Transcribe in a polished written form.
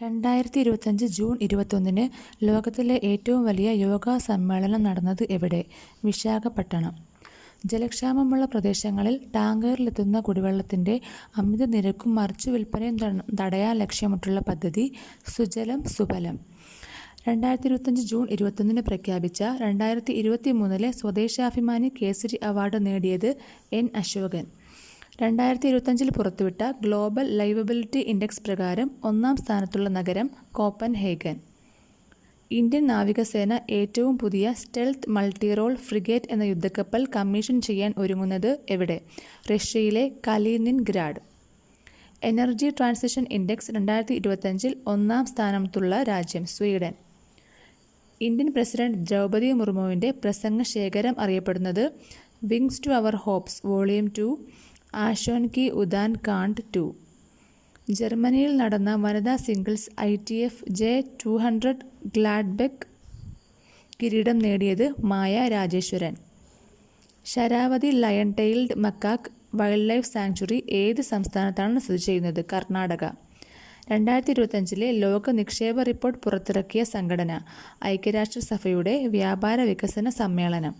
2025 June 21 ലോകത്തിലെ ഏറ്റവും വലിയ യോഗാ സമ്മേളനം നടന്നത് എവിടെ? വിശാഖപട്ടണം. ജലക്ഷാമമുള്ള പ്രദേശങ്ങളിൽ ടാങ്കറിലെത്തുന്ന കുടിവെള്ളത്തിന്റെ അമിത നിരക്കും മറിച്ചുവിൽപ്പനയും തടയാൻ ലക്ഷ്യമിട്ടുള്ള പദ്ധതി സുജലം സുഫലം. 2025 ജൂൺ 21 പ്രഖ്യാപിച്ച 2023 സ്വദേശാഭിമാനി കേസരി അവാർഡ് നേടിയത് N. അശോകൻ. 2025 പുറത്തുവിട്ട ഗ്ലോബൽ ലൈവബിലിറ്റി ഇൻഡെക്സ് പ്രകാരം 1-ാം സ്ഥാനത്തുള്ള നഗരം കോപ്പൻഹേഗൻ. ഇന്ത്യൻ നാവികസേന ഏറ്റവും പുതിയ സ്റ്റെൽത്ത് മൾട്ടിറോൾ ഫ്രിഗേറ്റ് എന്ന യുദ്ധക്കപ്പൽ കമ്മീഷൻ ചെയ്യാൻ ഒരുങ്ങുന്നത് എവിടെ? റഷ്യയിലെ കലീനിൻഗ്രാഡ്. എനർജി ട്രാൻസിഷൻ ഇൻഡെക്സ് 2025 1-ാം സ്ഥാനത്തുള്ള രാജ്യം സ്വീഡൻ. ഇന്ത്യൻ പ്രസിഡന്റ് ദ്രൗപദി മുർമുവിൻ്റെ പ്രസംഗ ശേഖരം അറിയപ്പെടുന്നത് wings to our hopes volume 2 Ashon Ki Udaan കാണ്ട് 2. ജർമ്മനിയിൽ നടന്ന വനിതാ സിംഗിൾസ് ITF J200 ഗ്ലാഡ്ബെക്ക് കിരീടം നേടിയത് മായ Rajeswaran. Sharavathi lion tailed macaque wild life sanctuary ഏത് സംസ്ഥാനത്താണ് സ്ഥിതി ചെയ്യുന്നത്? കർണാടക. 2025 ലോക നിക്ഷേപ റിപ്പോർട്ട് പുറത്തിറക്കിയ സംഘടന ഐക്യരാഷ്ട്രസഭയുടെ വ്യാപാര വികസന സമ്മേളനം.